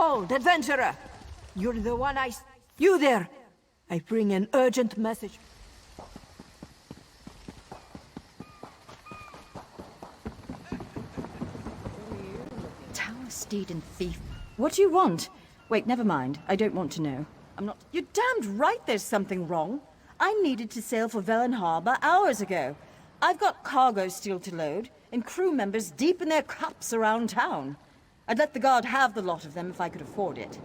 Hold, adventurer! You're the one You there! I bring an urgent message. Tower steed and thief. What do you want? Wait, never mind. I don't want to know. I'm not... You're damned right there's something wrong. I needed to sail for Velen Harbor hours ago. I've got cargo still to load, and crew members deep in their cups around town. I'd let the guard have the lot of them if I could afford it.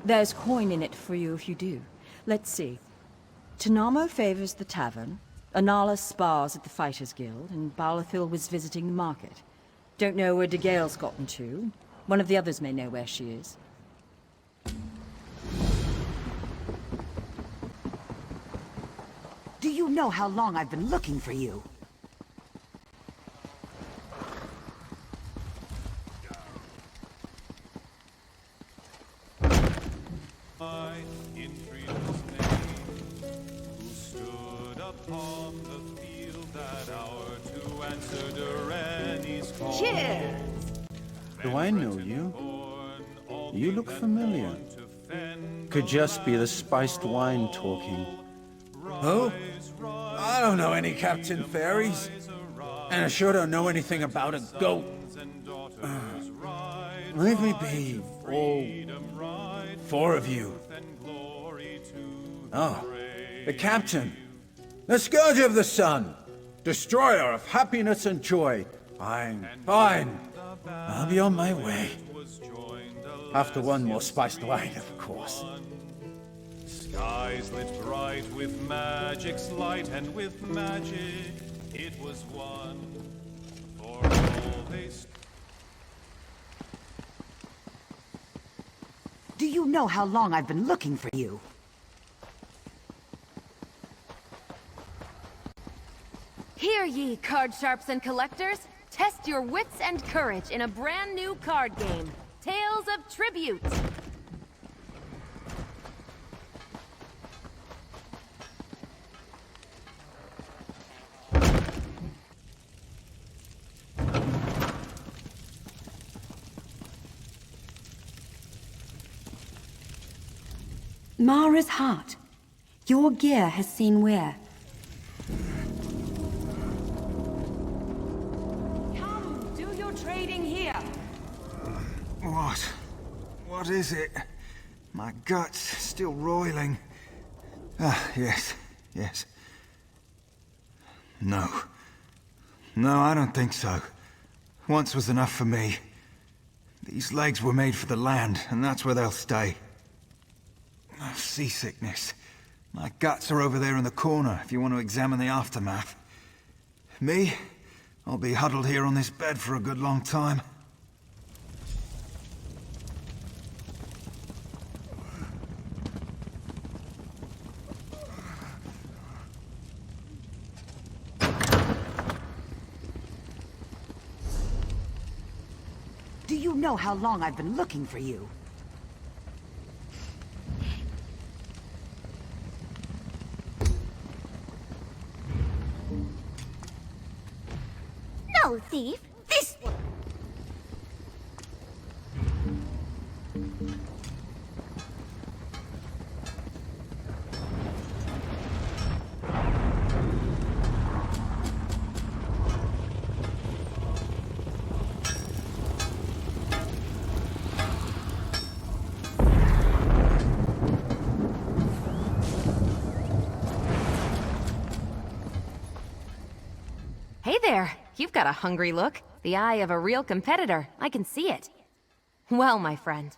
There's coin in it for you if you do. Let's see. Tanamo favors the tavern, Anala spars at the Fighters Guild, and Balathil was visiting the market. Don't know where DeGale's gotten to. One of the others may know where she is. Do you know how long I've been looking for you? In freedom's name, who stood upon the field that hour to answer Durrani's call. Cheers! Do I know you? You look familiar. Could just be the spiced wine talking. Who? I don't know any Captain Fairies. And I sure don't know anything about a goat. Leave me be, all four of you. Oh, the Captain. The Scourge of the Sun. Destroyer of happiness and joy. Fine, fine. I'll be on my way. After one more spiced wine, of course. Skies lit bright with magic's light, and with magic it was one. For all they... Do you know how long I've been looking for you? Hear ye, card sharps and collectors! Test your wits and courage in a brand new card game, Tales of Tribute! Mara's heart. Your gear has seen wear. Come, do your trading here! What? What is it? My gut's still roiling. Ah, yes, yes. No. No, I don't think so. Once was enough for me. These legs were made for the land, and that's where they'll stay. Oh, seasickness. My guts are over there in the corner if you want to examine the aftermath. Me? I'll be huddled here on this bed for a good long time. Do you know how long I've been looking for you? No, thief! This one! Hey there! You've got a hungry look. The eye of a real competitor. I can see it. Well, my friend.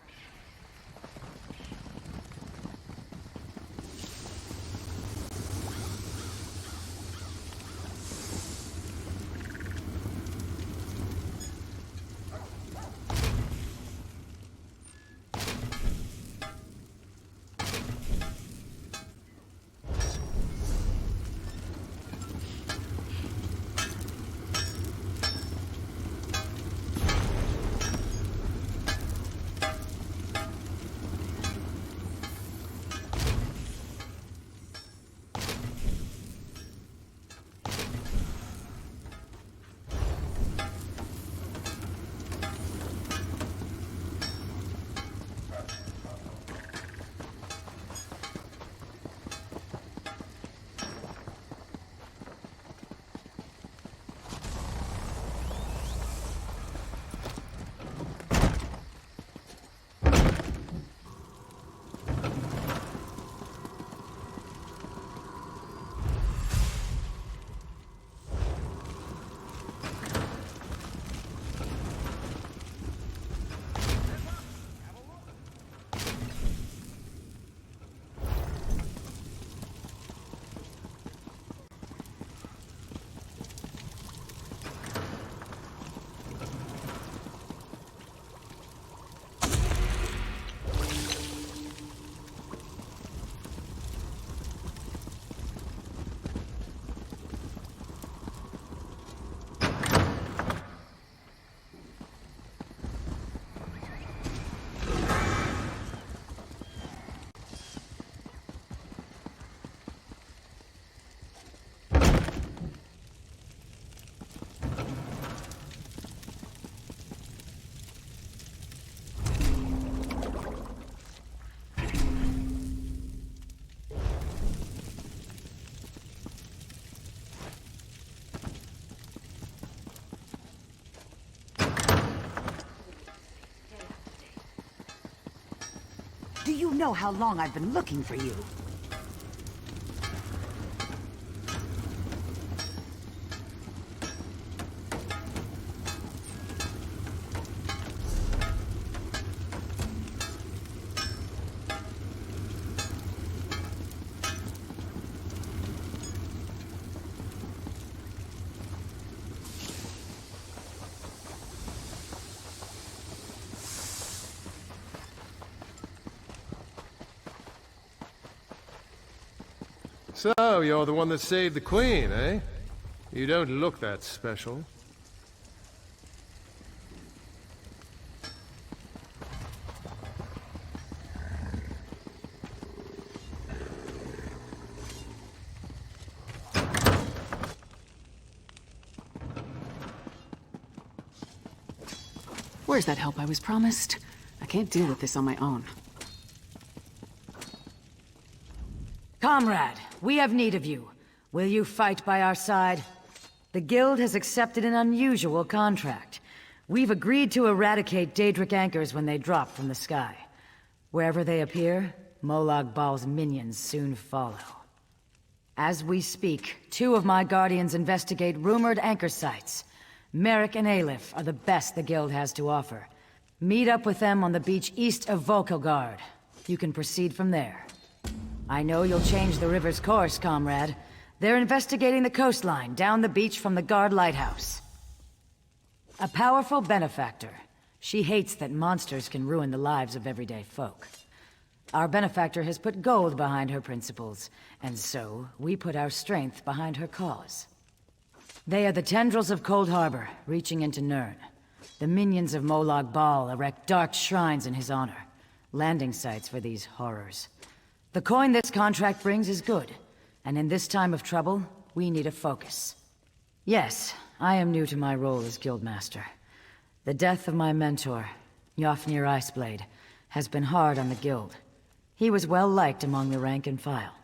you know how long I've been looking for you? So, you're the one that saved the Queen, eh? You don't look that special. Where's that help I was promised? I can't deal with this on my own. Comrade, we have need of you. Will you fight by our side? The Guild has accepted an unusual contract. We've agreed to eradicate Daedric anchors when they drop from the sky. Wherever they appear, Molag Bal's minions soon follow. As we speak, 2 of my guardians investigate rumored anchor sites. Merrick and Aleph are the best the Guild has to offer. Meet up with them on the beach east of Volkilgard. You can proceed from there. I know you'll change the river's course, comrade. They're investigating the coastline down the beach from the Guard Lighthouse. A powerful benefactor. She hates that monsters can ruin the lives of everyday folk. Our benefactor has put gold behind her principles, and so we put our strength behind her cause. They are the tendrils of Cold Harbor, reaching into Nirn. The minions of Molag Bal erect dark shrines in his honor, landing sites for these horrors. The coin this contract brings is good, and in this time of trouble, we need a focus. Yes, I am new to my role as Guildmaster. The death of my mentor, Yofnir Iceblade, has been hard on the Guild. He was well liked among the rank and file.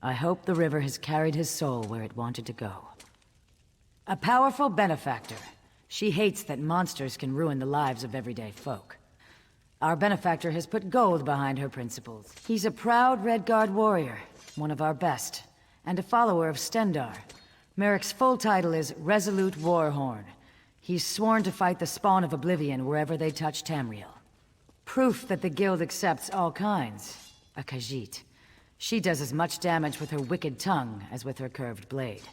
I hope the river has carried his soul where it wanted to go. A powerful benefactor. She hates that monsters can ruin the lives of everyday folk. Our benefactor has put gold behind her principles. He's a proud Redguard warrior, one of our best, and a follower of Stendar. Merrick's full title is Resolute Warhorn. He's sworn to fight the spawn of Oblivion wherever they touch Tamriel. Proof that the Guild accepts all kinds. A Khajiit. She does as much damage with her wicked tongue as with her curved blade.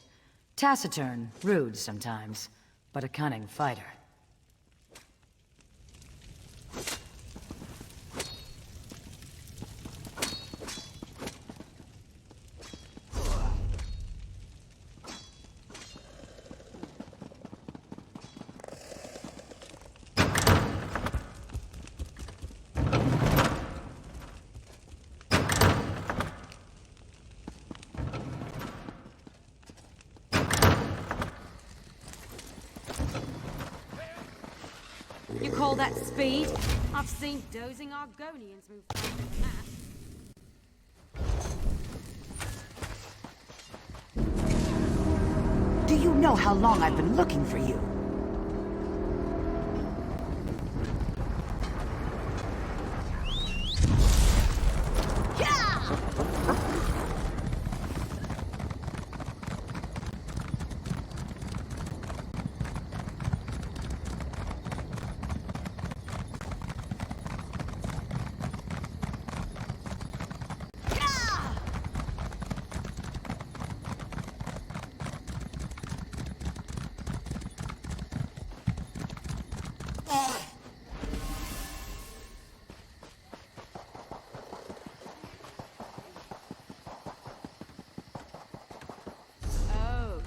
Taciturn, rude sometimes, but a cunning fighter. You call that speed? I've seen dozing Argonians move faster than that. Do you know how long I've been looking for you?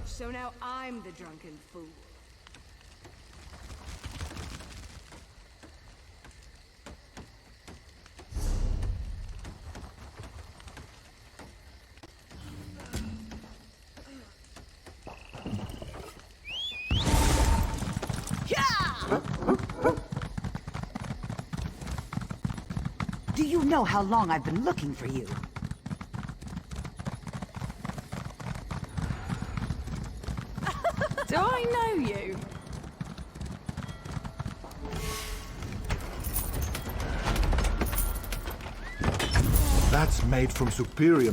So now I'm the drunken fool. Do you know how long I've been looking for you? Do I know you? That's made from superior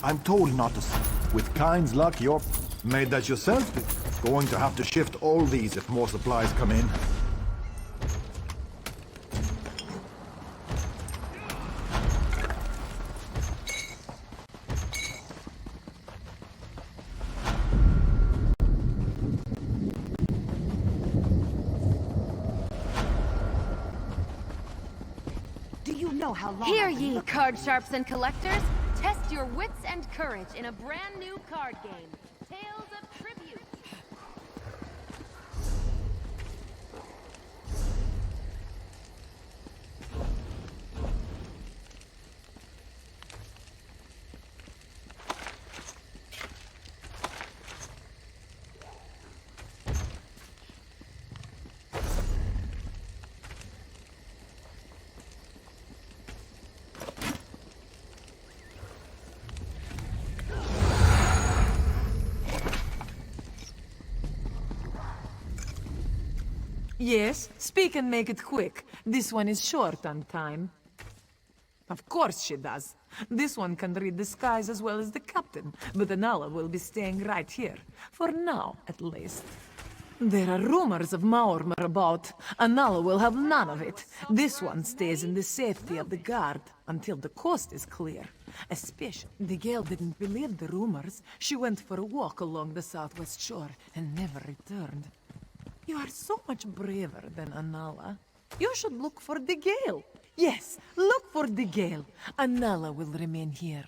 I'm told not to with Kind's luck, you're made that yourself. Going to have to shift all these if more supplies come in. Do you know how long Hear I've been ye, looking- card sharps and collectors! Test your wits and courage in a brand new card game, Tales of Tribute. Yes, speak and make it quick. This one is short on time. Of course she does. This one can read the skies as well as the captain, but Anala will be staying right here. For now, at least. There are rumors of Maormer about. Anala will have none of it. This one stays in the safety of the guard until the coast is clear. Especially, the Gale didn't believe the rumors. She went for a walk along the southwest shore and never returned. You are so much braver than Anala. You should look for the Gale. Yes, look for the Gale. Anala will remain here.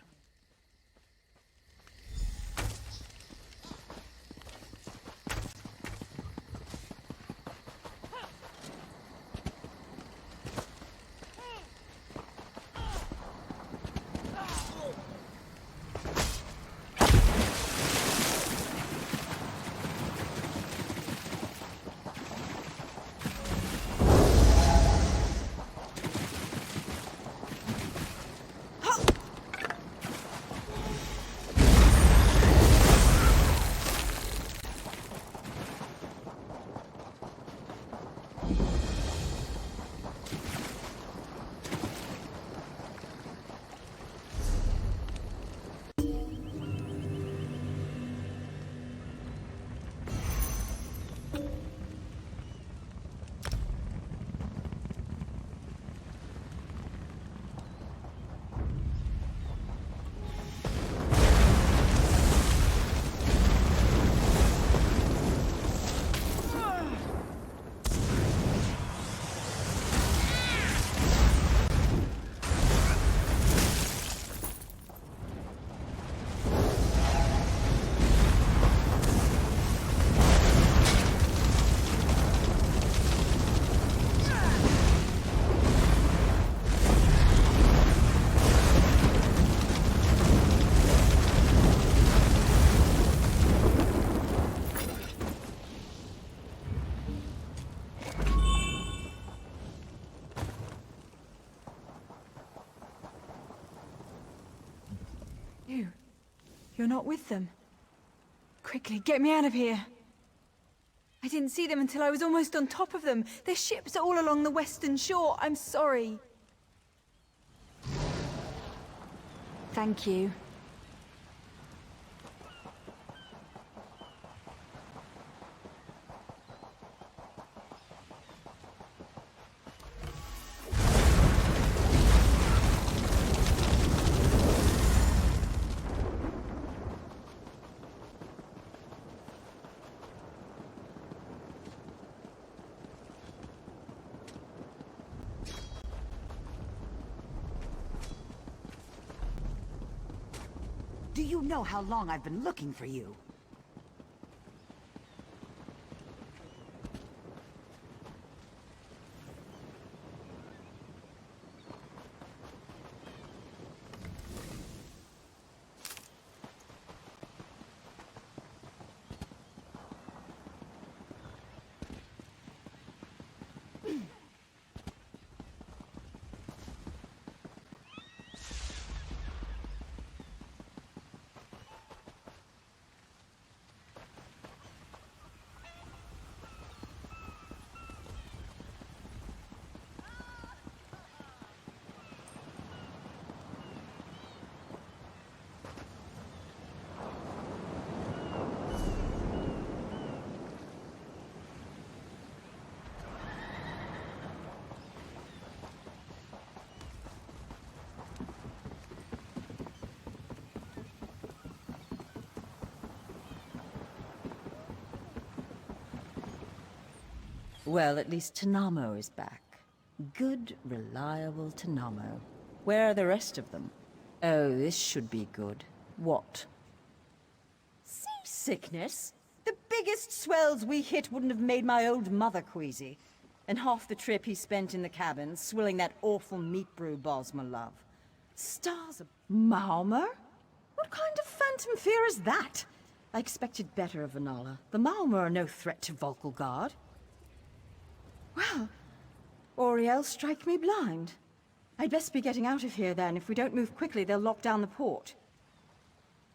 You're not with them. Quickly, get me out of here. I didn't see them until I was almost on top of them. Their ships are all along the western shore. I'm sorry. Thank you. Do you know how long I've been looking for you? Well, at least Tanamo is back. Good, reliable Tanamo. Where are the rest of them? Oh, this should be good. What? Seasickness? The biggest swells we hit wouldn't have made my old mother queasy. And half the trip he spent in the cabin, swilling that awful meat brew Bosma love. Stars of Malmer? What kind of phantom fear is that? I expected better of Vanala. The Malmer are no threat to Volkelgard. Well, Auriel, strike me blind. I'd best be getting out of here then. If we don't move quickly, they'll lock down the port.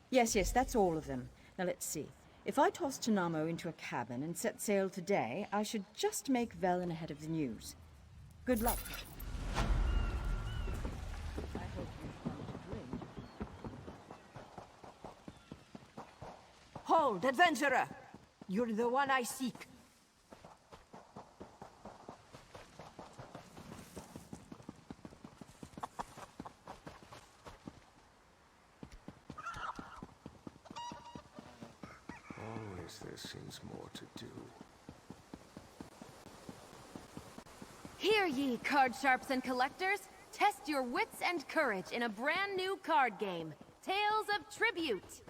Yes, that's all of them. Now let's see. If I toss Tanamo into a cabin and set sail today, I should just make Velen ahead of the news. Good luck. I hope you find a drink. Hold, adventurer! You're the one I seek. There seems more to do. Hear ye, card sharps and collectors! Test your wits and courage in a brand new card game, Tales of Tribute!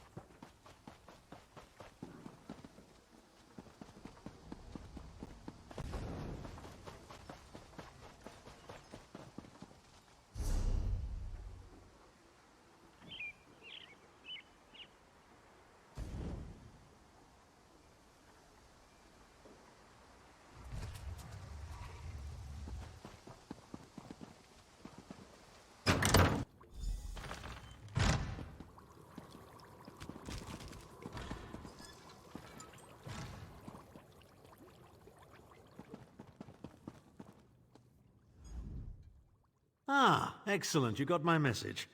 Ah, excellent. You got my message.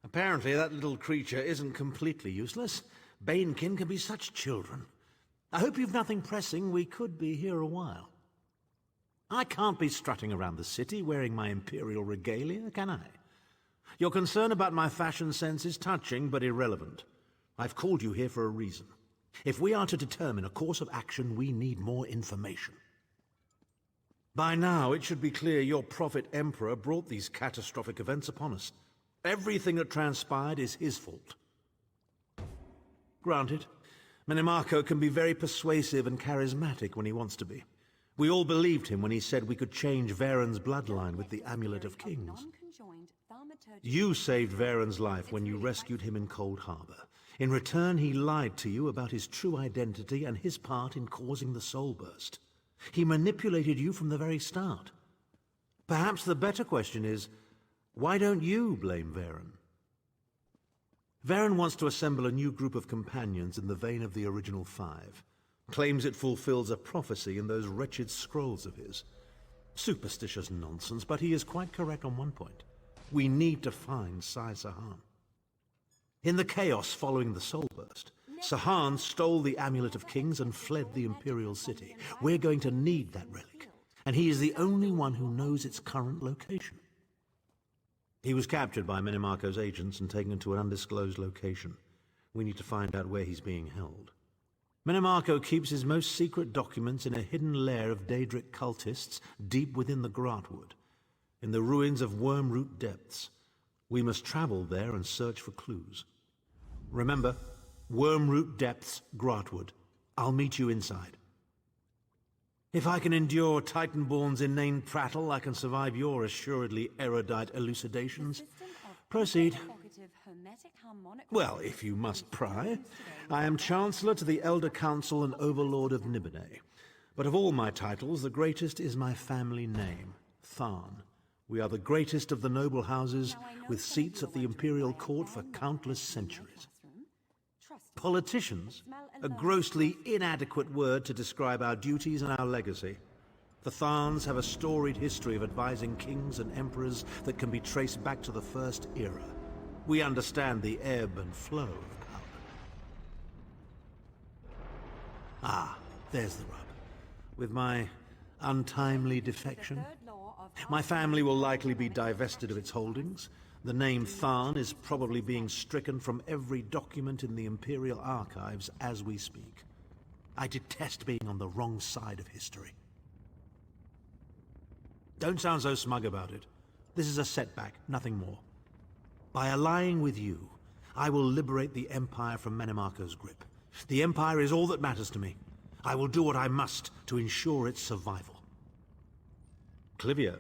Apparently that little creature isn't completely useless. Banekin can be such children. I hope you've nothing pressing. We could be here a while. I can't be strutting around the city wearing my imperial regalia, can I? Your concern about my fashion sense is touching but irrelevant. I've called you here for a reason. If we are to determine a course of action, we need more information. By now, it should be clear your prophet Emperor brought these catastrophic events upon us. Everything that transpired is his fault. Granted, Minimarco can be very persuasive and charismatic when he wants to be. We all believed him when he said we could change Varen's bloodline with the Amulet of Kings. You saved Varen's life when you rescued him in Cold Harbor. In return, he lied to you about his true identity and his part in causing the Soul Burst. He manipulated you from the very start. Perhaps the better question is, why don't you blame Varen? Varen wants to assemble a new group of companions in the vein of the original five. Claims it fulfills a prophecy in those wretched scrolls of his. Superstitious nonsense, but he is quite correct on one point. We need to find Sai Sahan. In the chaos following the Soul Burst, Sahan stole the Amulet of Kings and fled the Imperial City. We're going to need that relic, and he is the only one who knows its current location. He was captured by Minimarco's agents and taken to an undisclosed location. We need to find out where he's being held. Minimarco keeps his most secret documents in a hidden lair of Daedric cultists deep within the Grahtwood, in the ruins of Wormroot Depths. We must travel there and search for clues. Remember, Wormroot Depths, Grahtwood. I'll meet you inside. If I can endure Titanborn's inane prattle, I can survive your assuredly erudite elucidations. Proceed. Well, if you must pry, I am Chancellor to the Elder Council and Overlord of Nibene. But of all my titles, the greatest is my family name, Tharn. We are the greatest of the noble houses, with seats at the Imperial Court for countless centuries. Politicians, a grossly inadequate word to describe our duties and our legacy. The Tharns have a storied history of advising kings and emperors that can be traced back to the First Era. We understand the ebb and flow of power. Ah, there's the rub. With my untimely defection, my family will likely be divested of its holdings. The name Tharn is probably being stricken from every document in the Imperial archives as we speak. I detest being on the wrong side of history. Don't sound so smug about it. This is a setback, nothing more. By allying with you, I will liberate the Empire from Menemarco's grip. The Empire is all that matters to me. I will do what I must to ensure its survival. Clivia,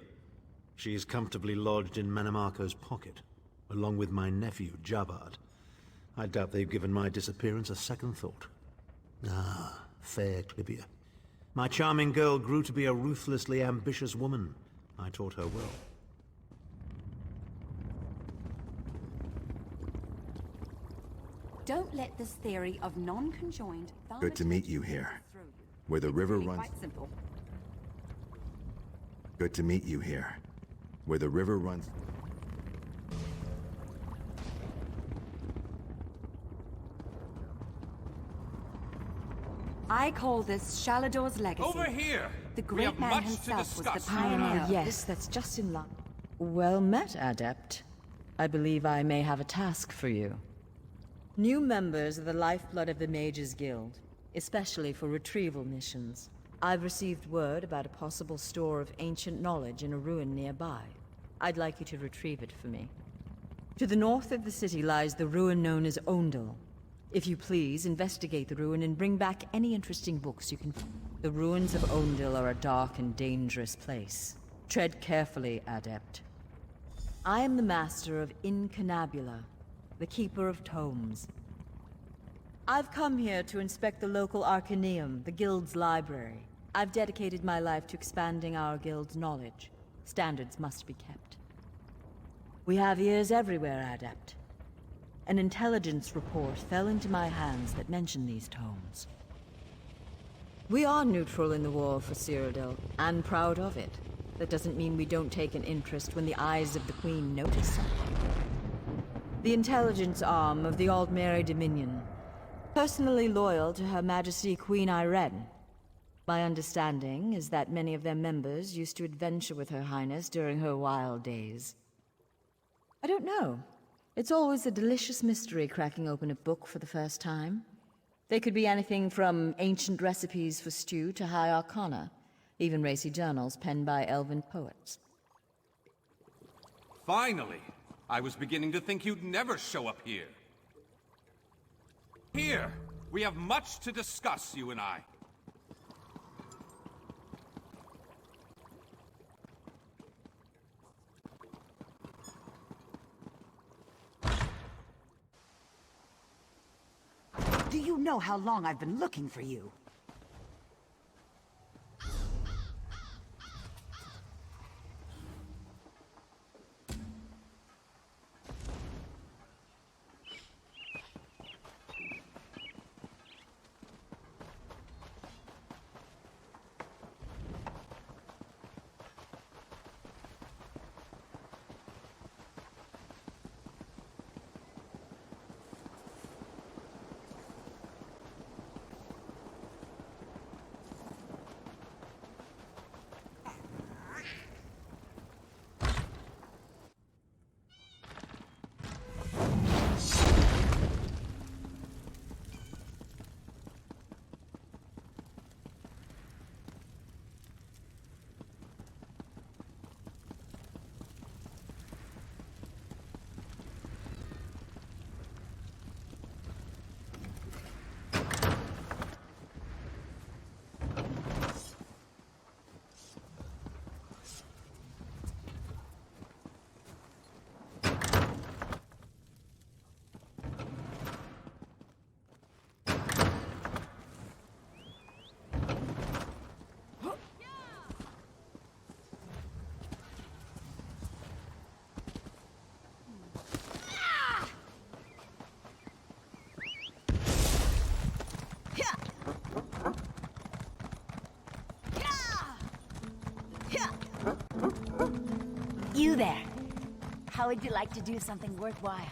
she is comfortably lodged in Menemarco's pocket, along with my nephew, Jabard. I doubt they've given my disappearance a second thought. Ah, fair Clivia. My charming girl grew to be a ruthlessly ambitious woman. I taught her well. Don't let this theory of non-conjoined... Good to meet you here, where the river runs... Quite simple. Good to meet you here, where the river runs... I call this Shalador's legacy. Over here! The We great have man much to himself was discuss. the pioneer. Yes, that's just in line. Well met, Adept. I believe I may have a task for you. New members are the lifeblood of the Mages Guild, especially for retrieval missions. I've received word about a possible store of ancient knowledge in a ruin nearby. I'd like you to retrieve it for me. To the north of the city lies the ruin known as Ondel. If you please, investigate the ruin and bring back any interesting books you can find. The ruins of Ondel are a dark and dangerous place. Tread carefully, Adept. I am the master of Incanabula, the keeper of tomes. I've come here to inspect the local Arcaneum, the guild's library. I've dedicated my life to expanding our guild's knowledge. Standards must be kept. We have ears everywhere, Adept. An intelligence report fell into my hands that mentioned these tomes. We are neutral in the war for Cyrodiil, and proud of it. That doesn't mean we don't take an interest when the eyes of the Queen notice something. The intelligence arm of the Aldmeri Dominion, personally loyal to Her Majesty Queen Irene. My understanding is that many of their members used to adventure with Her Highness during her wild days. I don't know. It's always a delicious mystery cracking open a book for the first time. They could be anything from ancient recipes for stew to high arcana, even racy journals penned by elven poets. Finally! I was beginning to think you'd never show up here. Here! We have much to discuss, you and I. Do you know how long I've been looking for you? You there. How would you like to do something worthwhile?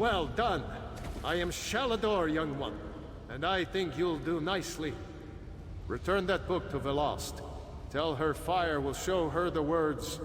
Well done. I am Shalador, young one, and I think you'll do nicely. Return that book to Velost. Tell her fire will show her the words.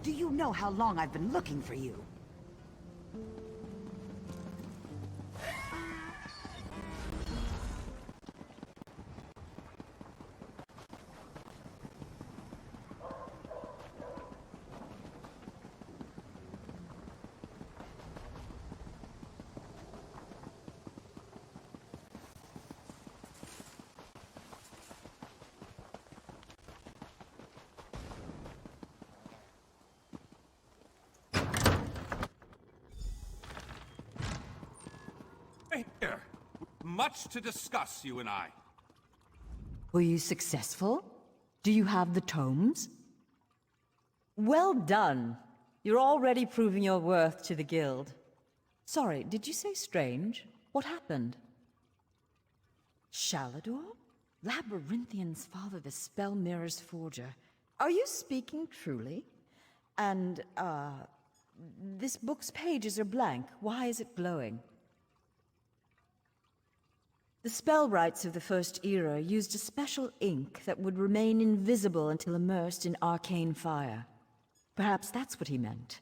Do you know how long I've been looking for you? Here. Much to discuss, you and I. Were you successful? Do you have the tomes? Well done. You're already proving your worth to the guild. Sorry, did you say strange? What happened? Shalador? Labyrinthian's father, the Spell Mirror's forger. Are you speaking truly? And, this book's pages are blank. Why is it glowing? The spellwrights of the First Era used a special ink that would remain invisible until immersed in arcane fire. Perhaps that's what he meant.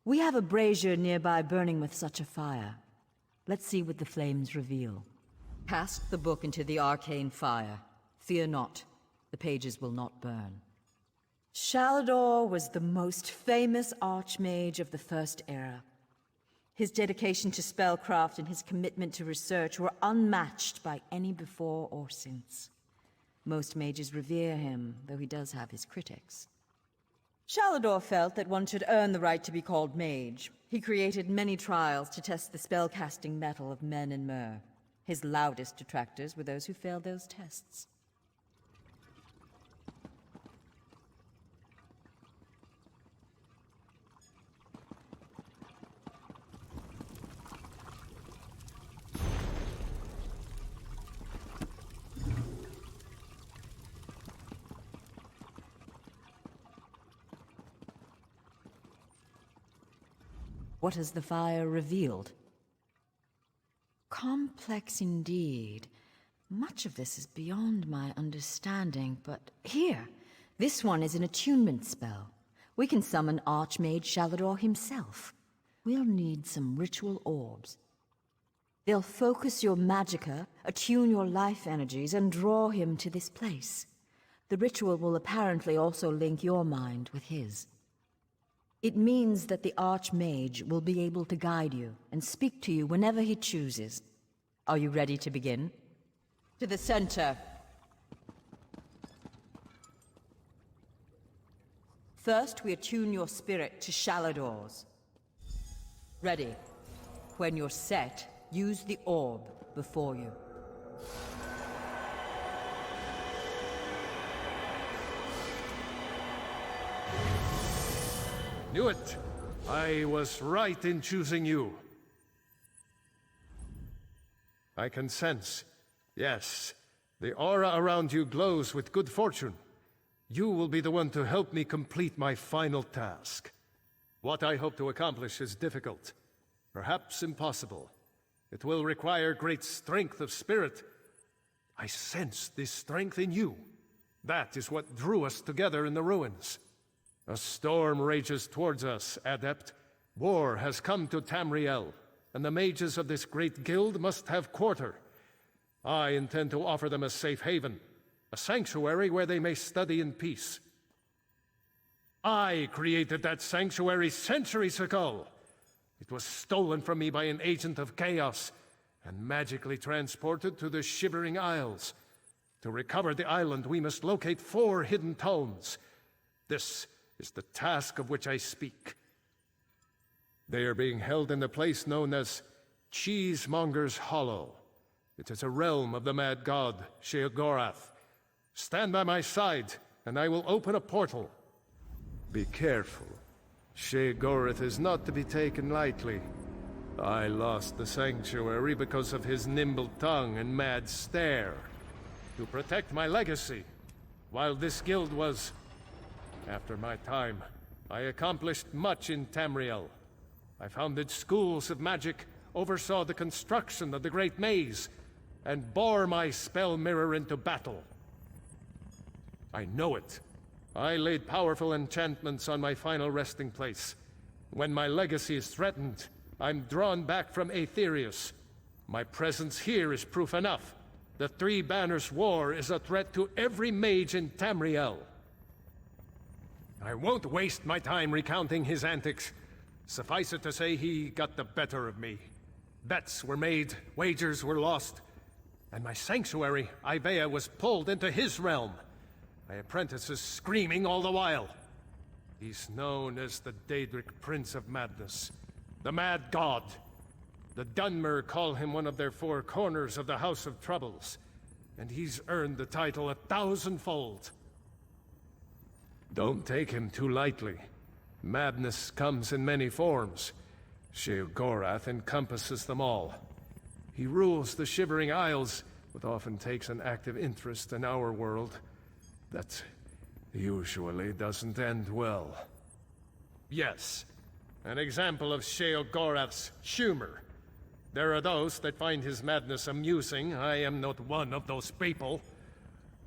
We have a brazier nearby burning with such a fire. Let's see what the flames reveal. Cast the book into the arcane fire. Fear not, the pages will not burn. Shalador was the most famous archmage of the First Era. His dedication to spellcraft and his commitment to research were unmatched by any before or since. Most mages revere him, though he does have his critics. Shalador felt that one should earn the right to be called mage. He created many trials to test the spellcasting mettle of men in Myr. His loudest detractors were those who failed those tests. What has the fire revealed? Complex indeed. Much of this is beyond my understanding, but here, this one is an attunement spell. We can summon Archmage Shalador himself. We'll need some ritual orbs. They'll focus your magicka, attune your life energies, and draw him to this place. The ritual will apparently also link your mind with his. It means that the Archmage will be able to guide you and speak to you whenever he chooses. Are you ready to begin? To the center. First, we attune your spirit to Shalador's. Ready. When you're set, use the orb before you. Knew it! I was right in choosing you. I can sense. Yes, the aura around you glows with good fortune. You will be the one to help me complete my final task. What I hope to accomplish is difficult, perhaps impossible. It will require great strength of spirit. I sense this strength in you. That is what drew us together in the ruins. A storm rages towards us, Adept. War has come to Tamriel, and the mages of this great guild must have quarter. I intend to offer them a safe haven, a sanctuary where they may study in peace. I created that sanctuary centuries ago. It was stolen from me by an agent of chaos, and magically transported to the Shivering Isles. To recover the island, we must locate 4 hidden tomes. This is the task of which I speak. They are being held in the place known as Cheesemonger's Hollow. It is a realm of the mad god, Sheogorath. Stand by my side, and I will open a portal. Be careful. Sheogorath is not to be taken lightly. I lost the sanctuary because of his nimble tongue and mad stare. To protect my legacy, while this guild was... After my time, I accomplished much in Tamriel. I founded schools of magic, oversaw the construction of the Great Maze, and bore my spell mirror into battle. I know it. I laid powerful enchantments on my final resting place. When my legacy is threatened, I'm drawn back from Aetherius. My presence here is proof enough. The Three Banners War is a threat to every mage in Tamriel. I won't waste my time recounting his antics. Suffice it to say, he got the better of me. Bets were made, wagers were lost, and my sanctuary, Ivea, was pulled into his realm. My apprentices screaming all the while. He's known as the Daedric Prince of Madness, the Mad God. The Dunmer call him one of their four corners of the House of Troubles, and he's earned the title 1,000-fold. Don't take him too lightly. Madness comes in many forms. Sheogorath encompasses them all. He rules the Shivering Isles, but often takes an active interest in our world. That usually doesn't end well. Yes, an example of Sheogorath's humor. There are those that find his madness amusing. I am not one of those people.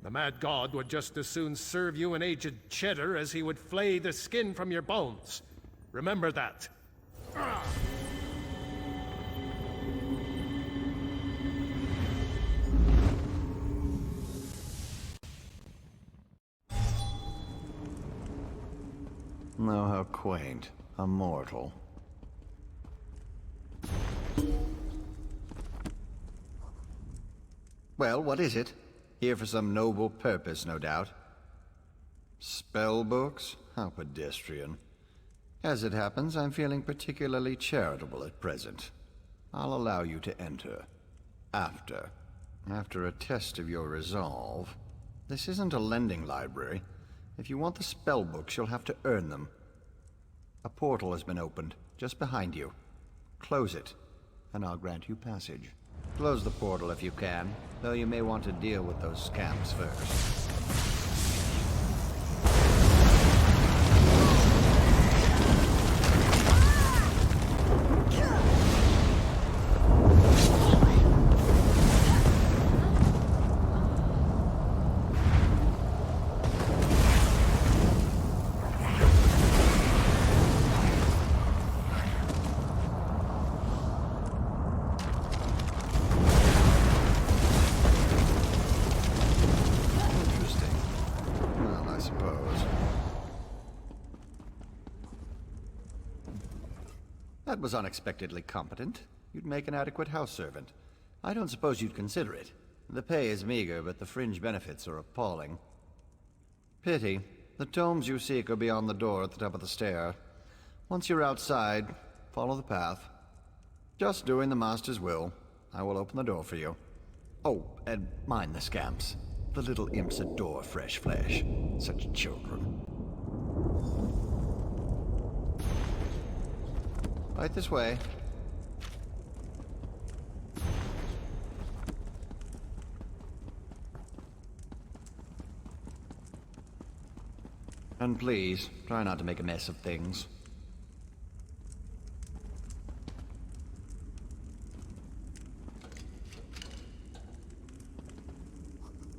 The Mad God would just as soon serve you an aged cheddar as he would flay the skin from your bones. Remember that. Oh, how quaint. A mortal. Well, what is it? Here for some noble purpose, no doubt. Spell books? How pedestrian. As it happens, I'm feeling particularly charitable at present. I'll allow you to enter. After a test of your resolve. This isn't a lending library. If you want the spell books, you'll have to earn them. A portal has been opened, just behind you. Close it, and I'll grant you passage. Close the portal if you can, though you may want to deal with those scamps first. That was unexpectedly competent. You'd make an adequate house servant. I don't suppose you'd consider it. The pay is meager, but the fringe benefits are appalling. Pity. The tomes you seek are beyond the door at the top of the stair. Once you're outside, follow the path. Just doing the Master's will. I will open the door for you. Oh, and mind the scamps. The little imps adore fresh flesh. Such children. Right this way. And please, try not to make a mess of things.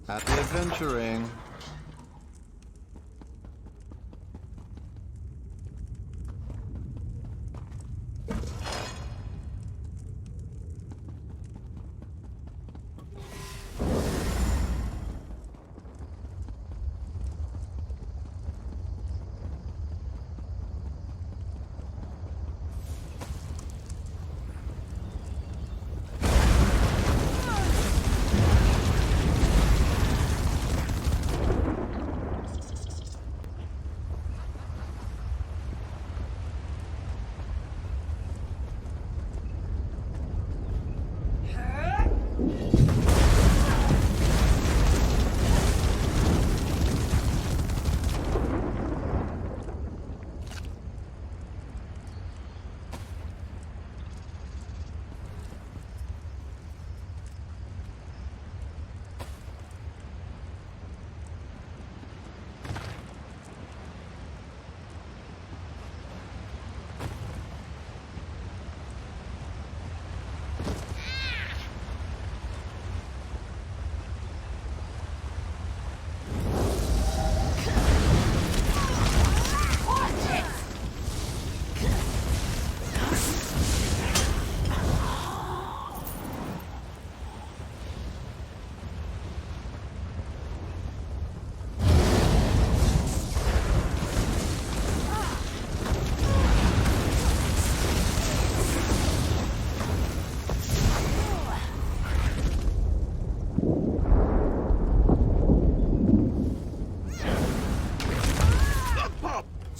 Happy adventuring.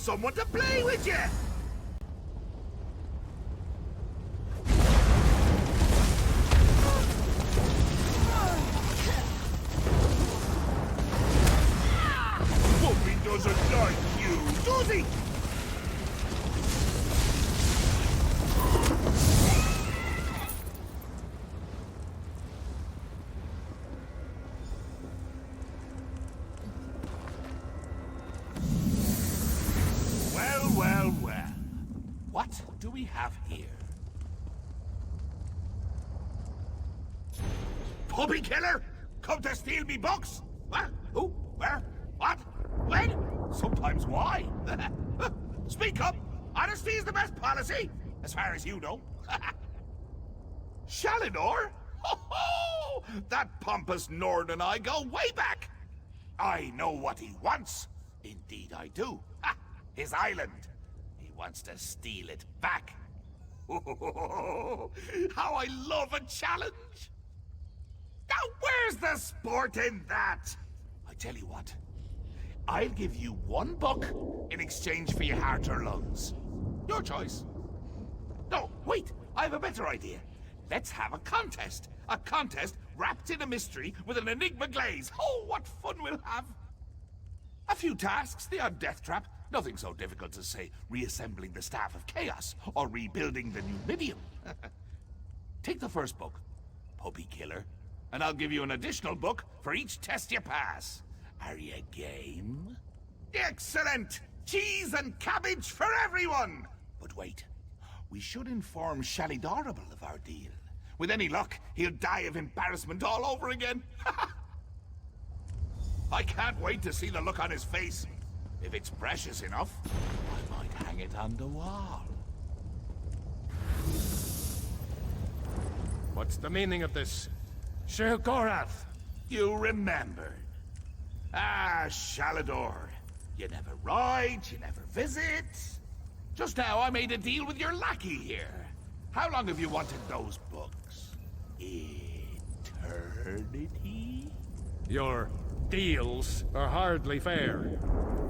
someone to play with you! Puppy doesn't like you, does he? Well. What do we have here? Puppy killer? Come to steal me books? What? Who? Where? What? When? Sometimes why? Speak up! Honesty is the best policy, as far as you know. Shalidor? Ho-ho! That pompous Nord and I go way back! I know what he wants. Indeed I do. Ha! His island. He wants to steal it back. How I love a challenge! Now where's the sport in that? I tell you what. I'll give you one book in exchange for your heart or lungs. Your choice. No, wait, I have a better idea. Let's have a contest. A contest wrapped in a mystery with an enigma glaze. Oh, what fun we'll have. A few tasks, the odd death trap. Nothing so difficult as, say, reassembling the Staff of Chaos or rebuilding the Numidium. Take the first book, Puppy Killer, and I'll give you an additional book for each test you pass. Are you game? Excellent! Cheese and cabbage for everyone! But wait, we should inform Shalidorable of our deal. With any luck, he'll die of embarrassment all over again. I can't wait to see the look on his face. If it's precious enough, I might hang it on the wall. What's the meaning of this? Sheogorath! You remembered. Ah, Shalidor. You never ride, you never visit. Just now I made a deal with your lackey here. How long have you wanted those books? Eternity? Your deals are hardly fair.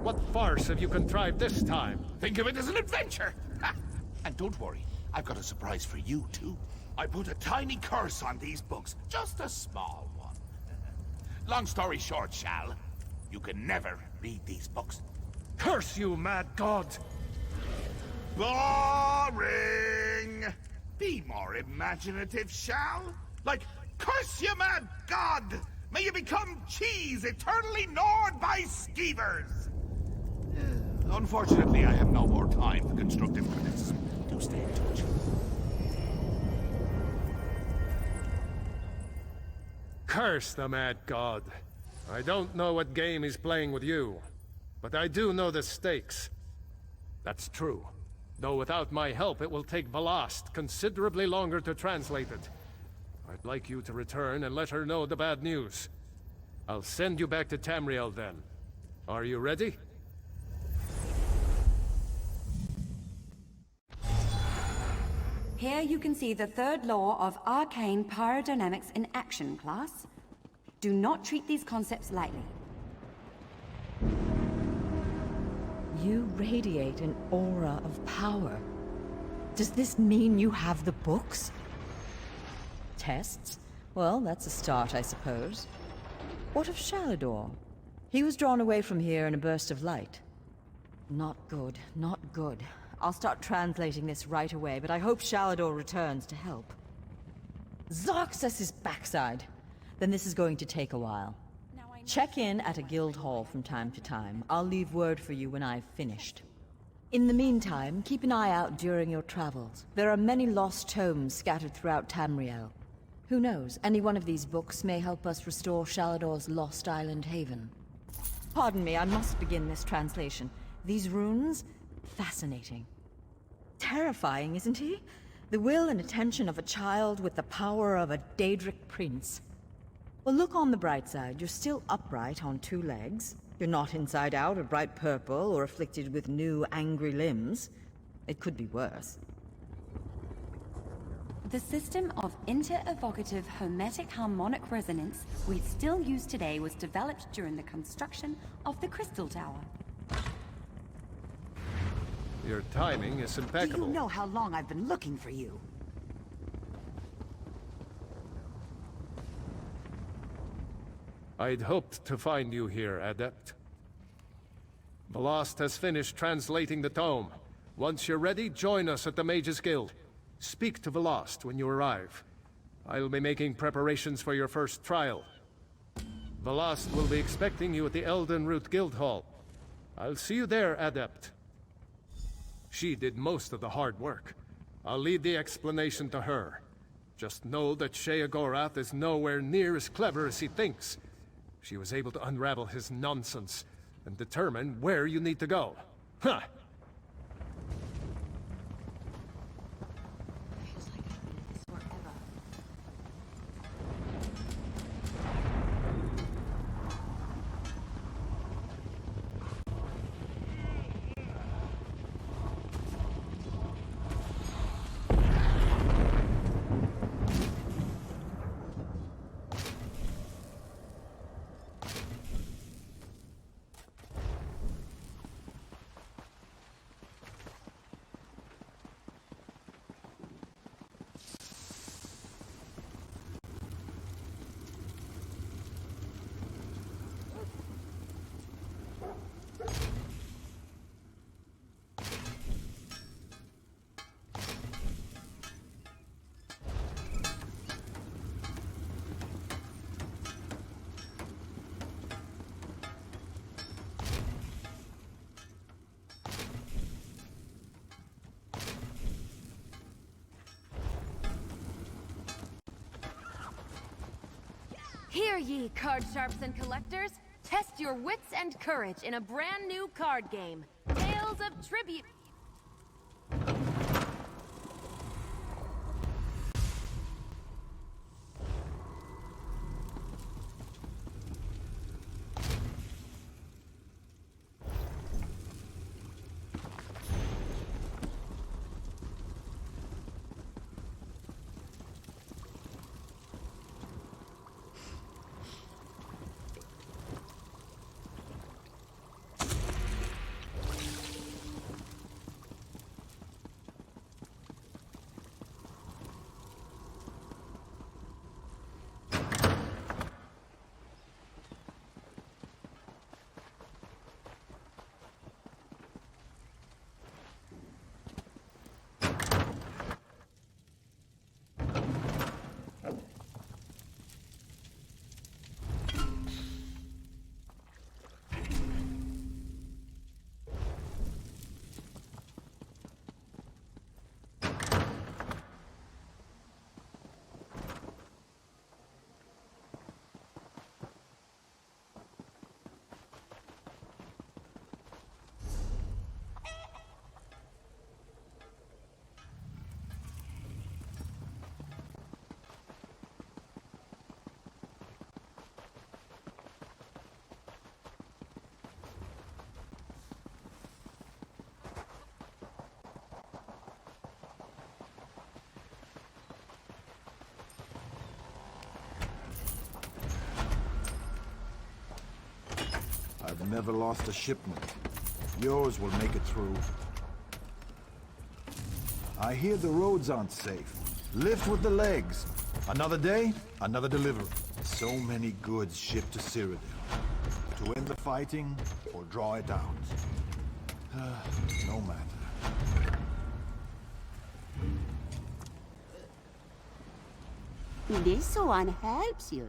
What farce have you contrived this time? Think of it as an adventure! Ha! And don't worry, I've got a surprise for you, too. I put a tiny curse on these books, just a small one. Long story short, Shal, you can never read these books. Curse you, mad god! Boring! Be more imaginative, Shal. Like, curse you, mad god! May you become cheese eternally gnawed by skeevers! Unfortunately, I have no more time for constructive criticism. Do stay in touch. Curse the mad god. I don't know what game he's playing with you, but I do know the stakes. That's true. Though without my help, it will take Balast considerably longer to translate it. I'd like you to return and let her know the bad news. I'll send you back to Tamriel then. Are you ready? Here you can see the third law of arcane pyrodynamics in action, class. Do not treat these concepts lightly. You radiate an aura of power. Does this mean you have the books? Tests? Well, that's a start, I suppose. What of Shalidor? He was drawn away from here in a burst of light. Not good, not good. I'll start translating this right away, but I hope Shalidor returns to help. Zarxus' backside! Then this is going to take a while. Check in at a guild hall from time to time. I'll leave word for you when I've finished. In the meantime, keep an eye out during your travels. There are many lost tomes scattered throughout Tamriel. Who knows, any one of these books may help us restore Shalidor's lost island haven. Pardon me, I must begin this translation. These runes? Fascinating. Terrifying, isn't he? The will and attention of a child with the power of a Daedric prince. Well, look on the bright side. You're still upright on 2 legs. You're not inside out or bright purple or afflicted with new angry limbs. It could be worse. The system of inter-evocative hermetic harmonic resonance we still use today was developed during the construction of the Crystal Tower. Your timing is impeccable. Do you know how long I've been looking for you? I'd hoped to find you here, Adept. Velast has finished translating the tome. Once you're ready, join us at the Mage's Guild. Speak to Velast when you arrive. I'll be making preparations for your first trial. Velast will be expecting you at the Elden Root Guild Hall. I'll see you there, Adept. She did most of the hard work. I'll leave the explanation to her. Just know that Sheogorath is nowhere near as clever as he thinks. She was able to unravel his nonsense and determine where you need to go. Huh! Hear ye, card sharps and collectors! Test your wits and courage in a brand new card game, Tales of Tribute. I've never lost a shipment. Yours will make it through. I hear the roads aren't safe. Lift with the legs. Another day, another delivery. So many goods shipped to Cyrodiil. To end the fighting, or draw it out. No matter. This one helps you.